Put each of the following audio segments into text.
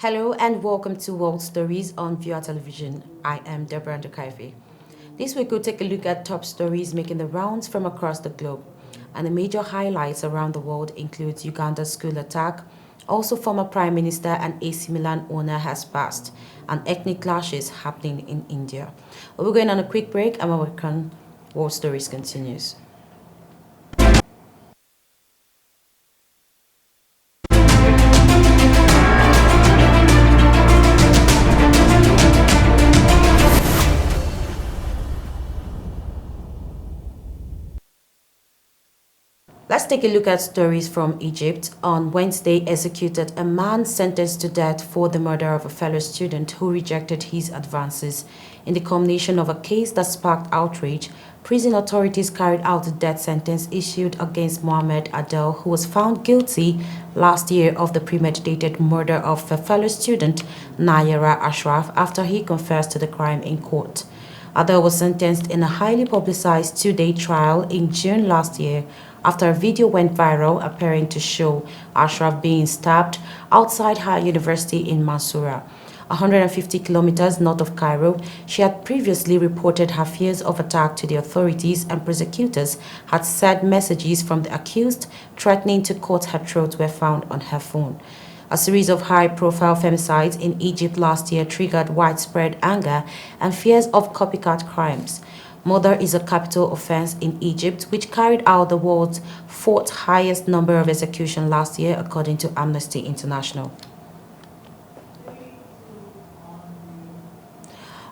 Hello and welcome to World Stories on Viewer Television. I am Deborah Ndukaife. This week we'll take a look at top stories making the rounds from across the globe. And the major highlights around the world include Uganda's school attack, also former Prime Minister and AC Milan owner has passed, and ethnic clashes happening in India. We're going on a quick break and when we return, World Stories continues. Let's take a look at stories from Egypt. On Wednesday, executed a man sentenced to death for the murder of a fellow student who rejected his advances. In the culmination of a case that sparked outrage, prison authorities carried out the death sentence issued against Mohamed Adel, who was found guilty last year of the premeditated murder of a fellow student, Nayara Ashraf, after he confessed to the crime in court. Adel was sentenced in a highly publicized two-day trial in June last year after a video went viral appearing to show Ashraf being stabbed outside her university in Mansoura. 150 kilometers north of Cairo, she had previously reported her fears of attack to the authorities, and prosecutors had said messages from the accused threatening to cut her throat were found on her phone. A series of high-profile femicides in Egypt last year triggered widespread anger and fears of copycat crimes. Murder is a capital offense in Egypt, which carried out the world's fourth highest number of executions last year, according to Amnesty International.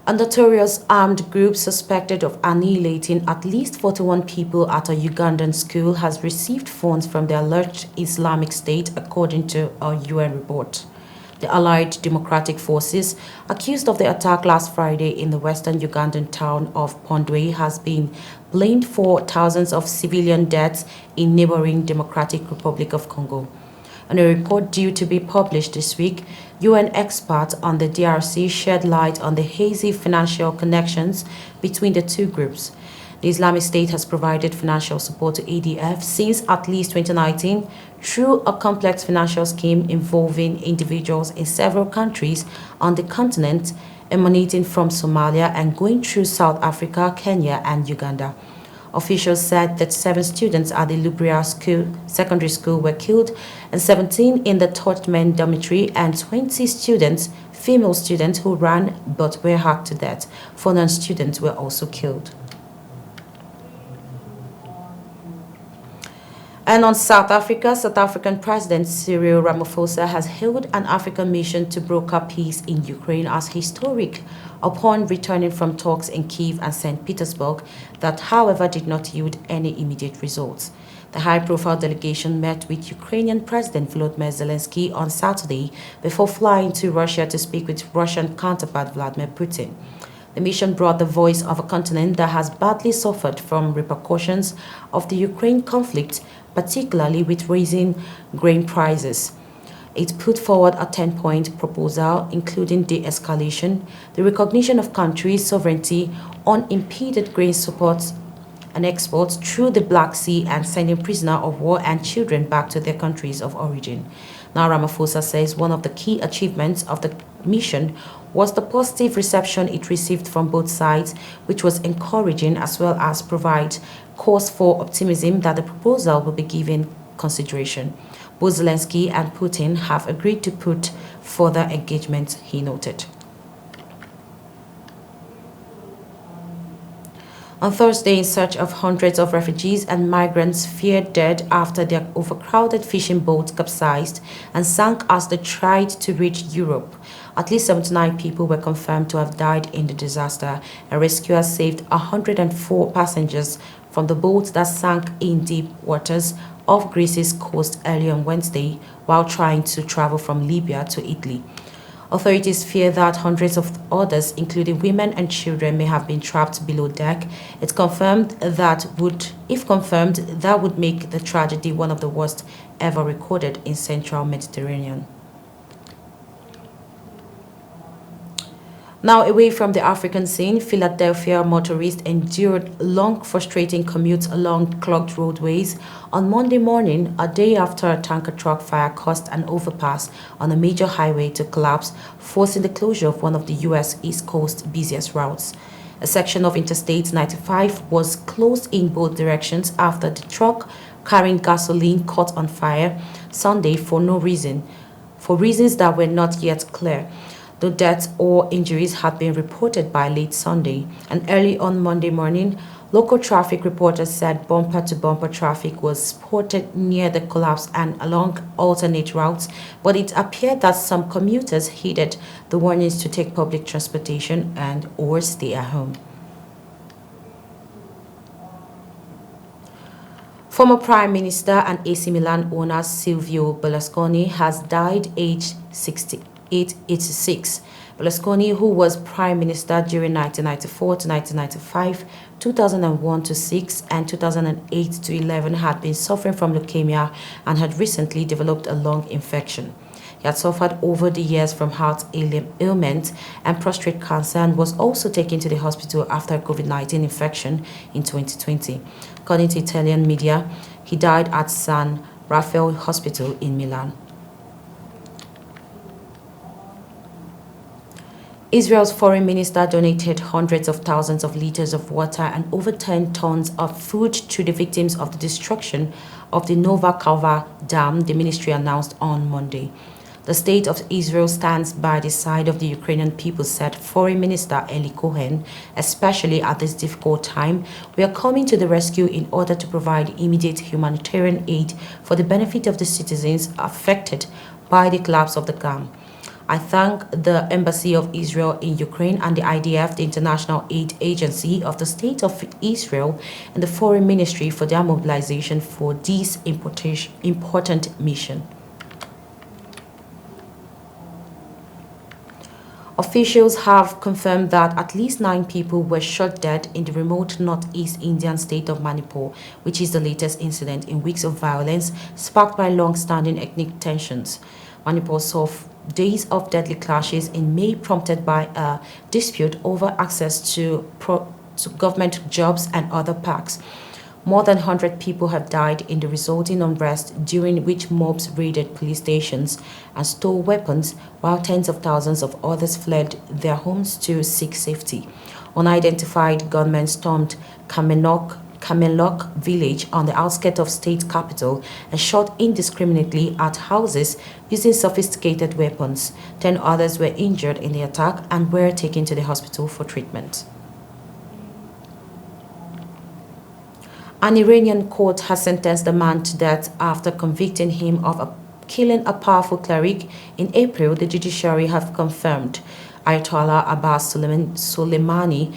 A notorious armed group suspected of annihilating at least 41 people at a Ugandan school has received funds from the alleged Islamic State, according to a UN report. The Allied Democratic Forces, accused of the attack last Friday in the western Ugandan town of Pondwe, has been blamed for thousands of civilian deaths in neighboring Democratic Republic of Congo. In a report due to be published this week, UN experts on the DRC shed light on the hazy financial connections between the two groups. The Islamic State has provided financial support to ADF since at least 2019 through a complex financial scheme involving individuals in several countries on the continent, emanating from Somalia and going through South Africa, Kenya, and Uganda. Officials said that 7 students at the Lubria secondary school were killed, and 17 in the Totman dormitory, and 20 students, female students, who ran but were hacked to death. 4 non-students were also killed. And on South Africa, South African President Cyril Ramaphosa has hailed an African mission to broker peace in Ukraine as historic upon returning from talks in Kyiv and St. Petersburg that, however, did not yield any immediate results. The high-profile delegation met with Ukrainian President Volodymyr Zelensky on Saturday before flying to Russia to speak with Russian counterpart Vladimir Putin. The mission brought the voice of a continent that has badly suffered from repercussions of the Ukraine conflict, particularly with rising grain prices. It put forward a 10-point proposal, including de-escalation, the recognition of countries' sovereignty, unimpeded grain support and exports through the Black Sea, and sending prisoners of war and children back to their countries of origin. Now, Ramaphosa says one of the key achievements of the mission was the positive reception it received from both sides, which was encouraging, as well as provide cause for optimism that the proposal will be given consideration. Both Zelensky and Putin have agreed to put further engagement, he noted. On Thursday, in search of hundreds of refugees and migrants feared dead after their overcrowded fishing boats capsized and sank as they tried to reach Europe. At least 79 people were confirmed to have died in the disaster, and rescuers saved 104 passengers from the boats that sank in deep waters off Greece's coast early on Wednesday while trying to travel from Libya to Italy. Authorities fear that hundreds of others, including women and children, may have been trapped below deck. It's confirmed that if confirmed, that would make the tragedy one of the worst ever recorded in central Mediterranean. Now, away from the African scene, Philadelphia motorists endured long, frustrating commutes along clogged roadways on Monday morning, a day after a tanker truck fire caused an overpass on a major highway to collapse, forcing the closure of one of the U.S. East Coast busiest routes. A section of Interstate 95 was closed in both directions after the truck carrying gasoline caught on fire Sunday for no reason, for reasons that were not yet clear. No deaths or injuries had been reported by late Sunday, and early on Monday morning, local traffic reporters said bumper-to-bumper traffic was spotted near the collapse and along alternate routes, but it appeared that some commuters heeded the warnings to take public transportation and or stay at home. Former Prime Minister and AC Milan owner Silvio Berlusconi has died aged 86. Berlusconi, who was Prime Minister during 1994 to 1995, 2001 to 6, and 2008 to 11, had been suffering from leukemia and had recently developed a lung infection. He had suffered over the years from heart ailment and prostate cancer and was also taken to the hospital after a COVID-19 infection in 2020. According to Italian media, he died at San Raffaele Hospital in Milan. Israel's foreign minister donated hundreds of thousands of liters of water and over 10 tons of food to the victims of the destruction of the Nova Kauva Dam, the ministry announced on Monday. The state of Israel stands by the side of the Ukrainian people, said Foreign Minister Eli Cohen. Especially at this difficult time, we are coming to the rescue in order to provide immediate humanitarian aid for the benefit of the citizens affected by the collapse of the dam. I thank the Embassy of Israel in Ukraine and the IDF, the International Aid Agency of the State of Israel, and the Foreign Ministry for their mobilization for this important mission. Officials have confirmed that at least 9 people were shot dead in the remote northeast Indian state of Manipur, which is the latest incident in weeks of violence sparked by long-standing ethnic tensions. Manipur saw days of deadly clashes in May prompted by a dispute over access to government jobs and other perks. More than 100 people have died in the resulting unrest, during which mobs raided police stations and stole weapons, while tens of thousands of others fled their homes to seek safety. Unidentified gunmen stormed Kamelok village on the outskirts of state capital and shot indiscriminately at houses using sophisticated weapons. 10 others were injured in the attack and were taken to the hospital for treatment. An Iranian court has sentenced a man to death after convicting him of killing a powerful cleric in April, the judiciary have confirmed. Ayatollah Abbas Soleimani,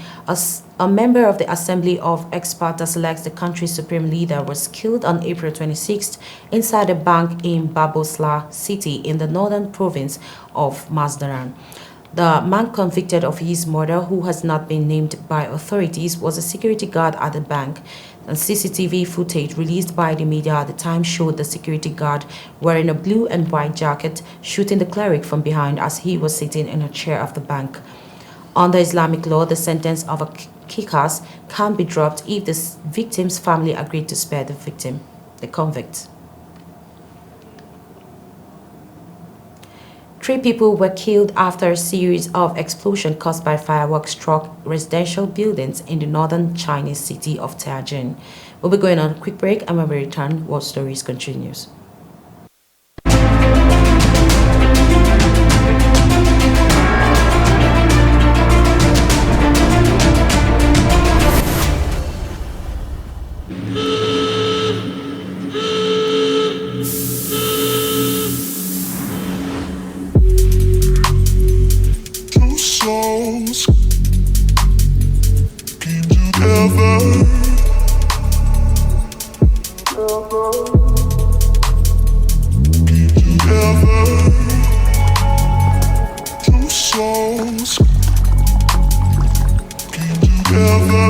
a member of the Assembly of Experts that selects the country's supreme leader, was killed on April 26th inside a bank in Babosla city in the northern province of Mazandaran. The man convicted of his murder, who has not been named by authorities, was a security guard at the bank. And CCTV footage released by the media at the time showed the security guard wearing a blue and white jacket shooting the cleric from behind as he was sitting in a chair of the bank. Under Islamic law, the sentence of a kikas can be dropped if the victim's family agreed to spare the convict. 3 people were killed after a series of explosions caused by fireworks struck residential buildings in the northern Chinese city of Tianjin. We'll be going on a quick break, and when we return, World Stories continues. Souls came together. Came together. 2 souls came together.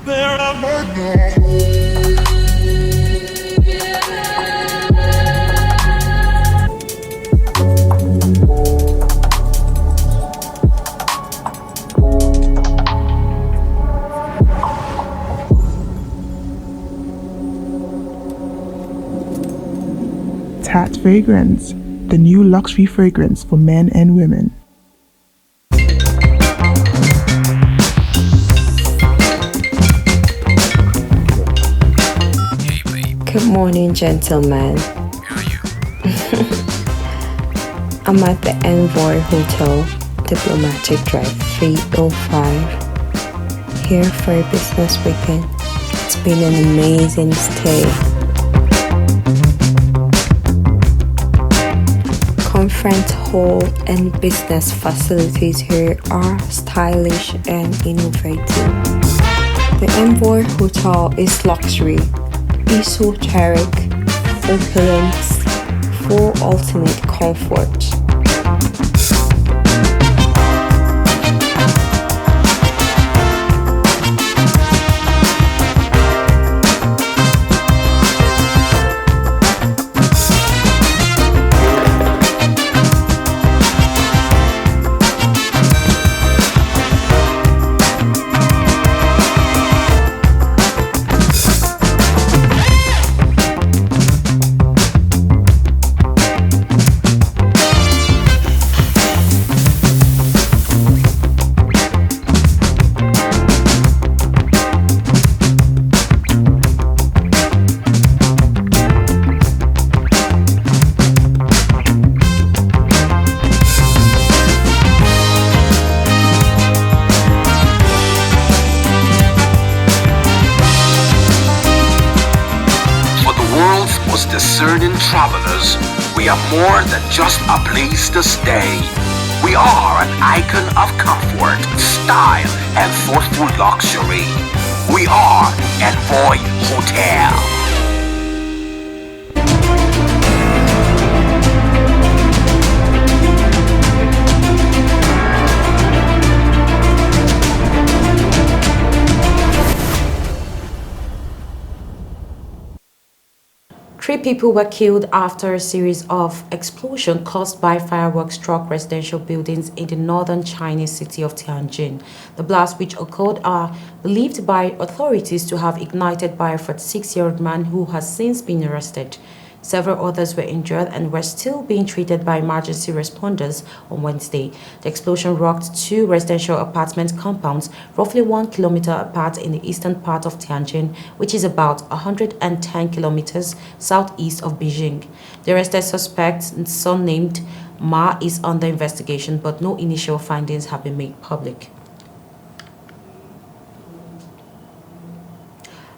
They're not right now. Cat Fragrance, the new luxury fragrance for men and women. Good morning, gentlemen. I'm at the Envoy Hotel, Diplomatic Drive 305, here for a business weekend. It's been an amazing stay. Conference hall and business facilities here are stylish and innovative. The Envoy Hotel is luxury, esoteric, opulence, for ultimate comfort. Discerning travelers, we are more than just a place to stay. We are an icon of comfort, style, and thoughtful luxury. We are Envoy Hotel. Three people were killed after a series of explosions caused by fireworks struck residential buildings in the northern Chinese city of Tianjin. The blasts, which occurred, are believed by authorities to have ignited by a 46-year-old man who has since been arrested. Several others were injured and were still being treated by emergency responders on Wednesday. The explosion rocked two residential apartment compounds roughly 1 kilometer apart in the eastern part of Tianjin, which is about 110 kilometers southeast of Beijing. The arrested suspect, surnamed Ma, is under investigation, but no initial findings have been made public.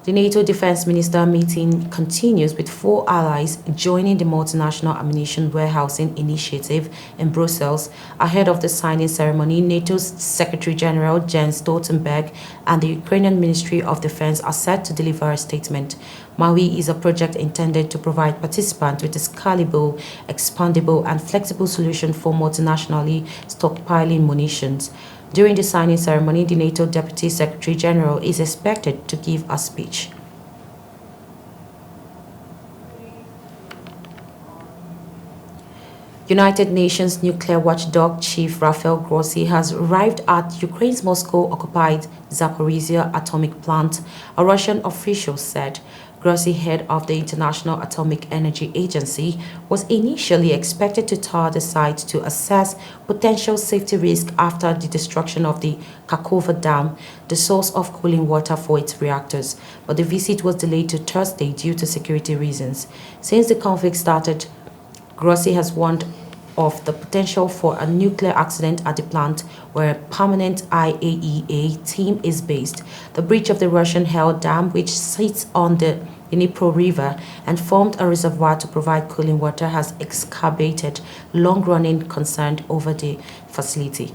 The NATO Defense Minister meeting continues with 4 allies joining the multinational ammunition warehousing initiative in Brussels. Ahead of the signing ceremony, NATO's Secretary General Jens Stoltenberg and the Ukrainian Ministry of Defense are set to deliver a statement. MAWI is a project intended to provide participants with a scalable, expandable, and flexible solution for multinationally stockpiling munitions. During the signing ceremony, the NATO Deputy Secretary General is expected to give a speech. United Nations nuclear watchdog Chief Rafael Grossi has arrived at Ukraine's Moscow-occupied Zaporizhia atomic plant, a Russian official said. Grossi, head of the International Atomic Energy Agency, was initially expected to tour the site to assess potential safety risks after the destruction of the Kakhovka Dam, the source of cooling water for its reactors. But the visit was delayed to Thursday due to security reasons. Since the conflict started, Grossi has warned of the potential for a nuclear accident at the plant where a permanent IAEA team is based. The breach of the Russian-held dam, which sits on the Dnipro River and formed a reservoir to provide cooling water, has exacerbated long-running concern over the facility.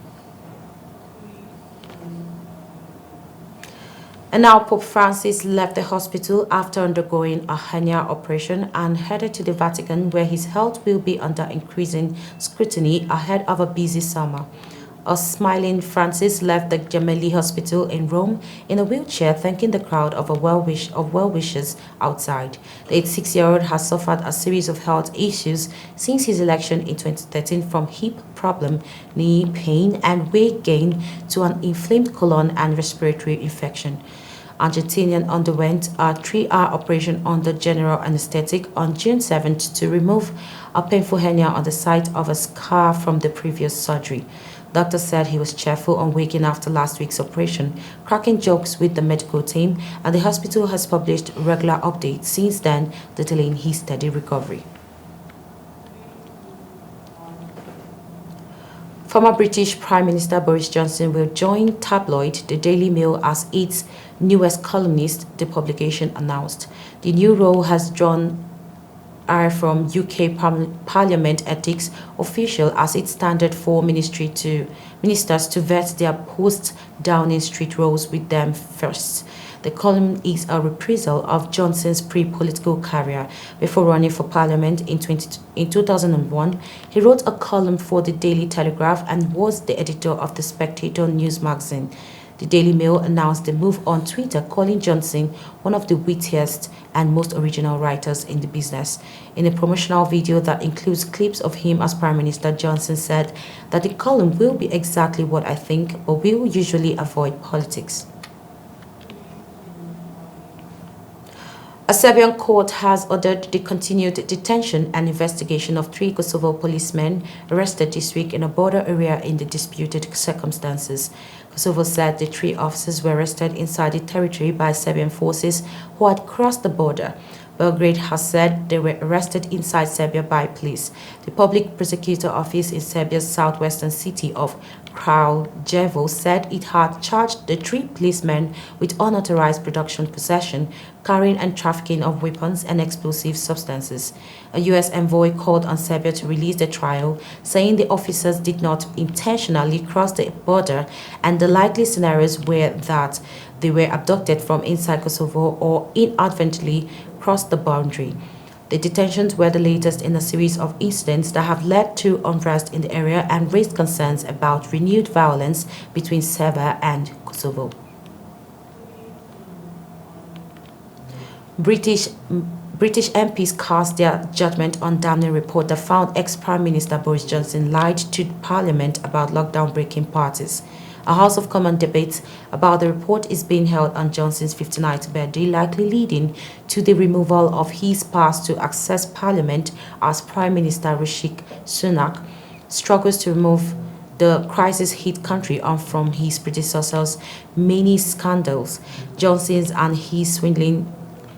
And now Pope Francis left the hospital after undergoing a hernia operation and headed to the Vatican, where his health will be under increasing scrutiny ahead of a busy summer. A smiling Francis left the Gemelli Hospital in Rome in a wheelchair, thanking the crowd of well-wishers outside. The 86-year-old has suffered a series of health issues since his election in 2013, from hip problem, knee pain, and weight gain to an inflamed colon and respiratory infection. Argentinian underwent a 3-hour operation under general anesthetic on June 7th to remove a painful hernia on the site of a scar from the previous surgery. Doctor said he was cheerful on waking after last week's operation, cracking jokes with the medical team, and the hospital has published regular updates since then detailing his steady recovery. Former British Prime Minister Boris Johnson will join tabloid The Daily Mail as its newest columnist, the publication announced. The new role has drawn ire from UK Parliament ethics official as its standard for ministers to vet their post-Downing Street roles with them first. The column is a reprisal of Johnson's pre-political career. Before running for Parliament in 2001, he wrote a column for the Daily Telegraph and was the editor of the Spectator news magazine. The Daily Mail announced the move on Twitter, calling Johnson one of the wittiest and most original writers in the business. In a promotional video that includes clips of him as Prime Minister, Johnson said that the column will be exactly what I think, but will usually avoid politics. A Serbian court has ordered the continued detention and investigation of 3 Kosovo policemen arrested this week in a border area in the disputed circumstances. Kosovo said the 3 officers were arrested inside the territory by Serbian forces who had crossed the border. Belgrade has said they were arrested inside Serbia by police. The public prosecutor office in Serbia's southwestern city of Kraljevo said it had charged the 3 policemen with unauthorized production, possession, carrying and trafficking of weapons and explosive substances. A U.S. envoy called on Serbia to release the trial, saying the officers did not intentionally cross the border and the likely scenarios were that they were abducted from inside Kosovo or inadvertently crossed the boundary. The detentions were the latest in a series of incidents that have led to unrest in the area and raised concerns about renewed violence between Serbia and Kosovo. British MPs cast their judgment on damning report that found ex-Prime Minister Boris Johnson lied to Parliament about lockdown-breaking parties. A House of Commons debate about the report is being held on Johnson's 59th birthday, likely leading to the removal of his pass to access Parliament as Prime Minister Rishi Sunak struggles to remove the crisis-hit country on from his predecessor's many scandals. Johnson's and his swindling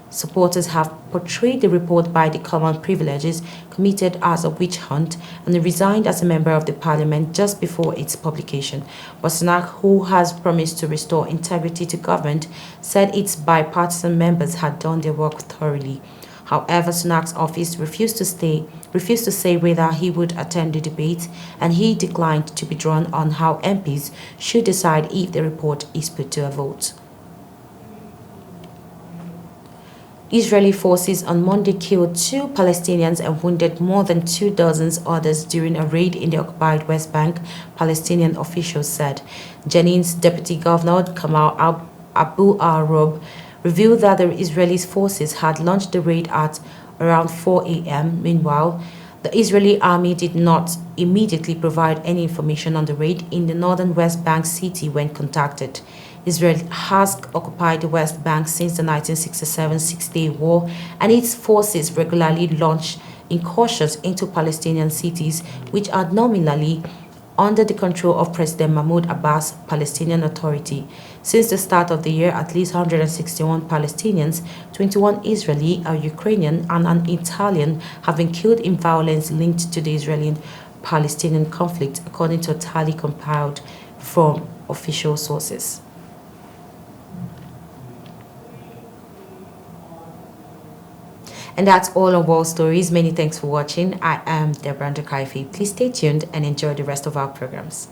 supporters have portrayed the report by the common privileges committed as a witch hunt and resigned as a member of the parliament just before its publication. But Sunak, who has promised to restore integrity to government, said its bipartisan members had done their work thoroughly. However, Sunak's office refused to say whether he would attend the debate, and he declined to be drawn on how MPs should decide if the report is put to a vote. Israeli forces on Monday killed 2 Palestinians and wounded more than 2 dozen others during a raid in the occupied West Bank, Palestinian officials said. Jenin's deputy governor, Kamal Abu Arab, revealed that the Israeli forces had launched the raid at around 4 a.m. Meanwhile, the Israeli army did not immediately provide any information on the raid in the northern West Bank city when contacted. Israel has occupied the West Bank since the 1967 Six-Day War, and its forces regularly launch incursions into Palestinian cities which are nominally under the control of President Mahmoud Abbas' Palestinian Authority. Since the start of the year, at least 161 Palestinians, 21 Israeli, a Ukrainian, and an Italian have been killed in violence linked to the Israeli-Palestinian conflict, according to a tally compiled from official sources. And that's all on World Stories. Many thanks for watching. I am Deborah Ndukaifi. Please stay tuned and enjoy the rest of our programs.